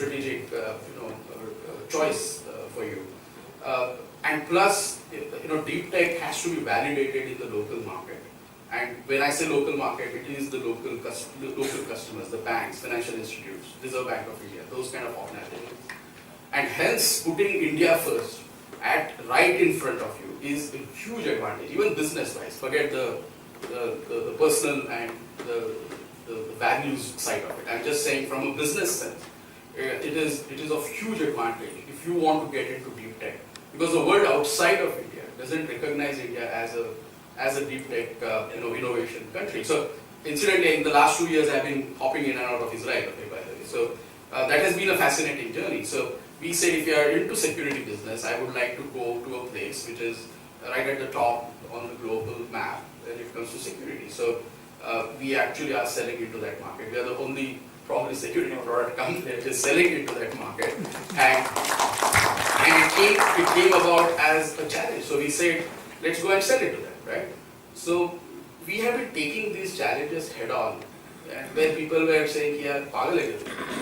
strategic choice for you. And plus, deep tech has to be validated in the local market. And when I say local market, it is the local customers, the banks, financial institutes, Reserve Bank of India, those kind of organizations. And hence, putting India first, right in front of you, is a huge advantage, even business-wise. Forget the personal and the values side of it. I'm just saying, from a business sense, it is of huge advantage if you want to get into deep tech, because the world outside of India doesn't recognize India as a deep tech innovation country. So incidentally, in the last 2 years, I've been hopping in and out of Israel. Okay, by the way, so that has been a fascinating journey. So we said, if you are into security business, I would like to go to a place which is right at the top on the global map when it comes to security. So we actually are selling into that market. We are the only probably security product company that is selling into that market. And it came about as a challenge. So we said, let's go and sell it to them, right? So we have been taking these challenges head on. And where people were saying, yeah, pagal hai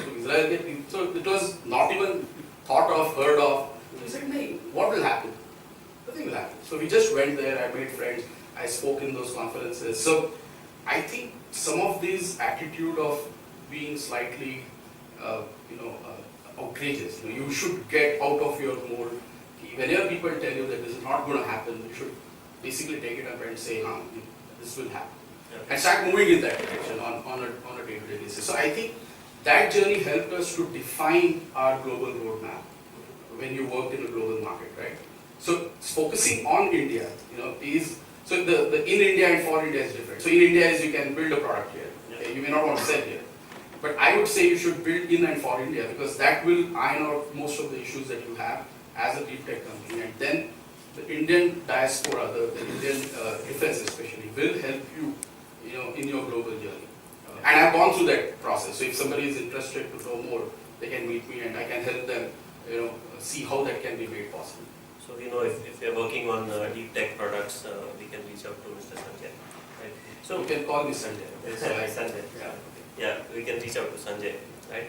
to Israel, so it was not even thought of, heard of. We said, no, what will happen? Nothing will happen. So we just went there, I made friends, I spoke in those conferences. So I think some of this attitude of being slightly, outrageous, you should get out of your mold. Whenever people tell you that this is not going to happen, you should basically take it up and say, this will happen. Yeah. And start moving in that direction on a day-to-day basis. So I think that journey helped us to define our global roadmap when you worked in a global market, right? So focusing on India, is, so the in India and for India is different. So in India is you can build a product here. Okay? You may not want to sell here. But I would say you should build in and for India, because that will iron out most of the issues that you have as a deep tech company. And then the Indian diaspora, the Indian defense especially, will help you, in your global journey. And I've gone through that process. So if somebody is interested to know more, they can meet me and I can help them, see how that can be made possible. So if we are working on deep tech products, we can reach out to Mr. Sanjay. Right? So you can call me Sanjay. Sanjay. Yeah, we can reach out to Sanjay. Right.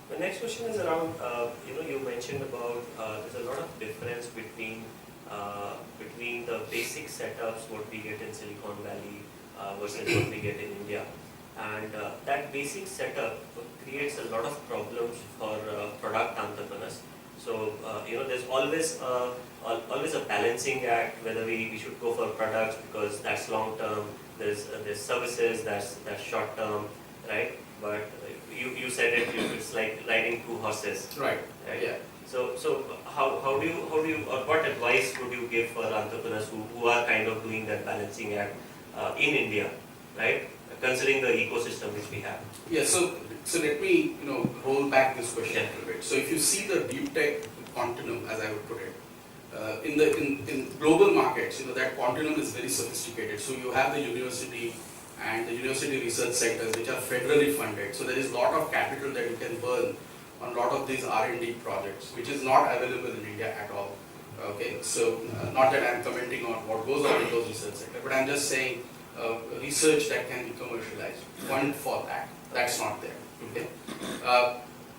The next question is around. You mentioned about there's a lot of difference between the basic setups what we get in Silicon Valley versus what we get in India, and that basic setup creates a lot of problems for product entrepreneurs. So there's always a balancing act whether we should go for products because that's long term. There's services that's short term, right? But you said it's like riding two horses, right? Yeah. So how do you or what advice would you give for entrepreneurs who are kind of doing that balancing act in India, right? Considering the ecosystem which we have. Yeah. So let me roll back this question a little bit. So if you see the deep tech continuum, as I would put it, in global markets, that continuum is very sophisticated. So you have the university and the university research centers which are federally funded. So there is a lot of capital that you can burn on a lot of these R&D projects, which is not available in India at all. Okay, so not that I'm commenting on what goes on in those research centers, but I'm just saying research that can be commercialized. Fund for that, that's not there. Okay.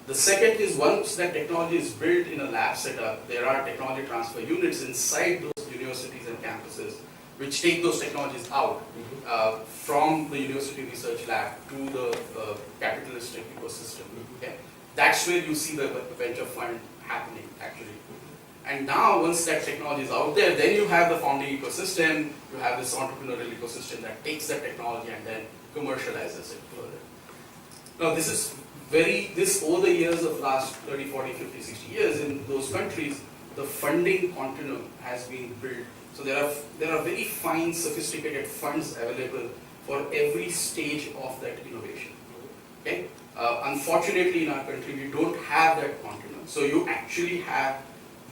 The second is, once that technology is built in a lab setup, there are technology transfer units inside those universities and campuses which take those technologies out from the university research lab to the capitalistic ecosystem. Okay? That's where you see the venture fund happening actually. And now once that technology is out there, then you have the founding ecosystem, you have this entrepreneurial ecosystem that takes that technology and then commercializes it further. Now this over the years of last 30, 40, 50, 60 years in those countries, the funding continuum has been built. So there are very fine, sophisticated funds available for every stage of that innovation. Okay? Unfortunately, in our country, we don't have that continuum. So you actually have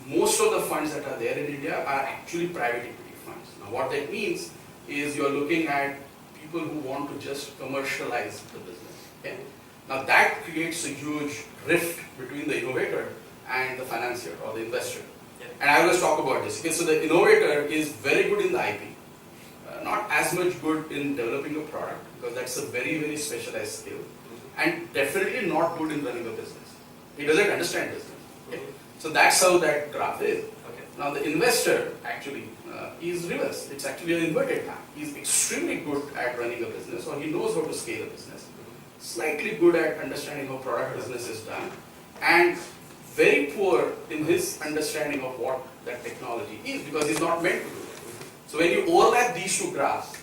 most of the funds that are there in India are actually private equity funds. Now, what that means is you're looking at people who want to just commercialize the business. Okay? Now that creates a huge rift between the innovator and the financier or the investor. Yeah. And I always talk about this. Okay, so the innovator is very good in the IP, not as much good in developing a product because that's a very, very specialized skill. and definitely not good in running a business. He doesn't understand business. Okay? So that's how that graph is. Okay. Now the investor actually is reverse. It's actually an inverted map. He's extremely good at running a business, or he knows how to scale a business. Slightly good at understanding how product business is done, and very poor in his understanding of what that technology is, because he's not meant to do it. So when you overlap these two graphs,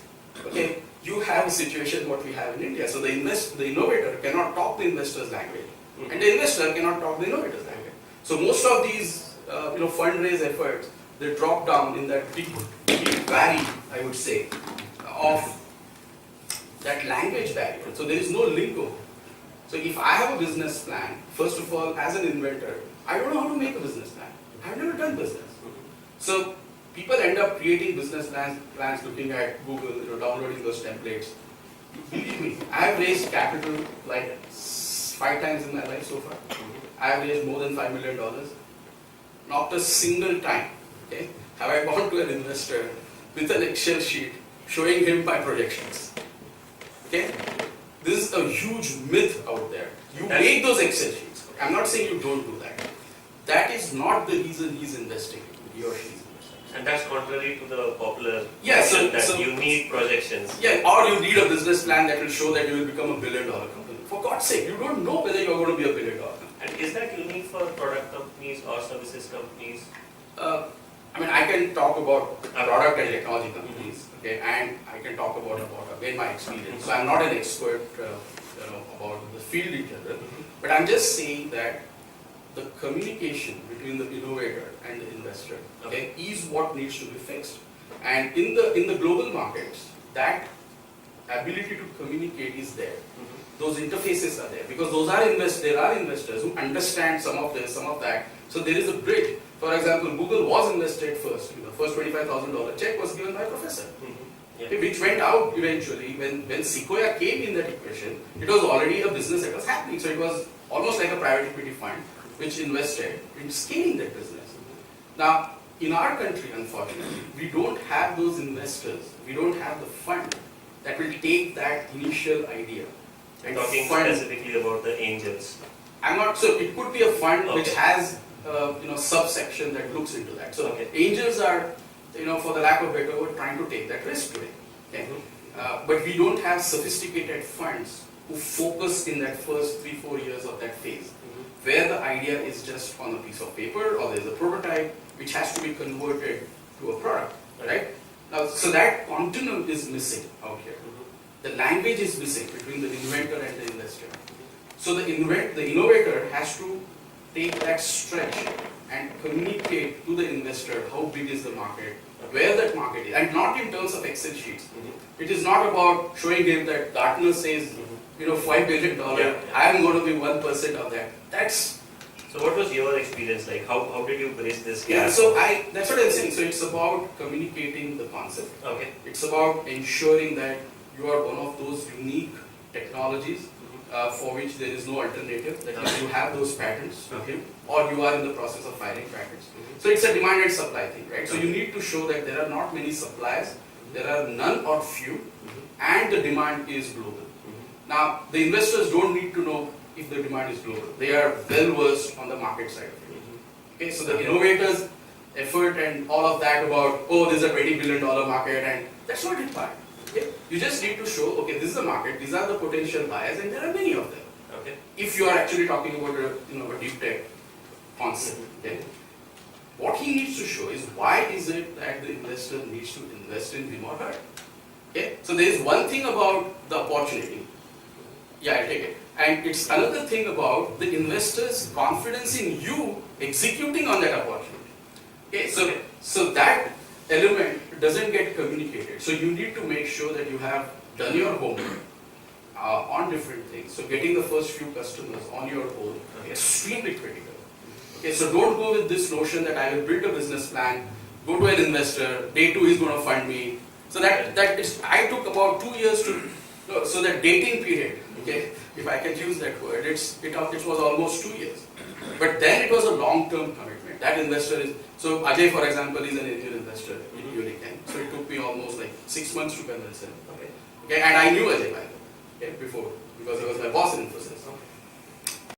okay, you have a situation what we have in India. So the innovator cannot talk the investor's language, and the investor cannot talk the innovator's language. So most of these fundraise efforts, they drop down in that big valley, I would say, of that language barrier. So there is no link over. So if I have a business plan, first of all, as an inventor, I don't know how to make a business plan. I've never done business. So people end up creating business plans looking at Google, downloading those templates. Believe me, I've raised capital like 5 times in my life so far. I've raised more than $5 million. Not a single time, okay, have I gone to an investor with an Excel sheet showing him my projections. Okay? This is a huge myth out there. You make those Excel sheets. I'm not saying you don't do that. That is not the reason he's investing, he or she is investing. And that's contrary to the popular notion that you need projections. Yeah, or you need a business plan that will show that you will become a $1 billion company. For God's sake, you don't know whether you're going to be a $1 billion company. And is that unique for product companies or services companies? I can talk about product and technology companies, okay, and I can talk about again my experience. So I'm not an expert, about the field in general, but I'm just saying that the communication between the innovator and the investor, okay, is what needs to be fixed. And in the global markets, that ability to communicate is there. Those interfaces are there because there are investors who understand some of this, some of that. So there is a bridge. For example, Google was invested first. The first $25,000 check was given by a professor, which went out eventually when Sequoia came in that equation. It was already a business that was happening. So it was almost like a private equity fund which invested in scaling that business. Now, in our country, unfortunately, we don't have those investors. We don't have the fund that will take that initial idea. I'm talking specifically about the angels. So it could be a fund which has subsection that looks into that. So angels are, for the lack of better word, trying to take that risk today. Okay? But we don't have sophisticated funds who focus in that first 3-4 years of that phase, where the idea is just on a piece of paper or there's a prototype which has to be converted to a product, right? Now, so that continuum is missing out here. The language is missing between the inventor and the investor. So the innovator has to take that stretch and communicate to the investor how big is the market, where that market is, and not in terms of Excel sheets. It is not about showing him that Gartner says, $5 billion, I am going to be 1% of that. So what was your experience like? How did you bridge this gap? Yeah, so that's what I'm saying. So it's about communicating the concept. Okay. It's about ensuring that you are one of those unique technologies for which there is no alternative, that you have those patents, or you are in the process of filing patents. So it's a demand and supply thing, right? So you need to show that there are not many suppliers, there are none or few, and the demand is global. Now, the investors don't need to know if the demand is global. They are well versed on the market side of it. Okay, so the innovators' effort and all of that about, there's a $20 billion market, and that's not required. Okay? You just need to show, this is the market, these are the potential buyers, and there are many of them. Okay? If you are actually talking about a deep tech concept, okay? What he needs to show is why is it that the investor needs to invest in him or her. Okay? So there is one thing about the opportunity. Yeah, I'll take it. And it's another thing about the investor's confidence in you executing on that opportunity. Okay? So that element doesn't get communicated. So you need to make sure that you have done your homework on different things. So getting the first few customers on your own is extremely critical. Okay, so don't go with this notion that I will build a business plan, go to an investor, day 2 is going to fund me. So I took about 2 years so that dating period, okay, if I can use that word, it was almost 2 years. But then it was a long-term commitment. That investor is, so Ajay, for example, is an angel investor in Uniken. So it took me almost like 6 months to convince him. Okay, and I knew Ajay by the way. okay, before, because he was my boss in Infosys. Okay.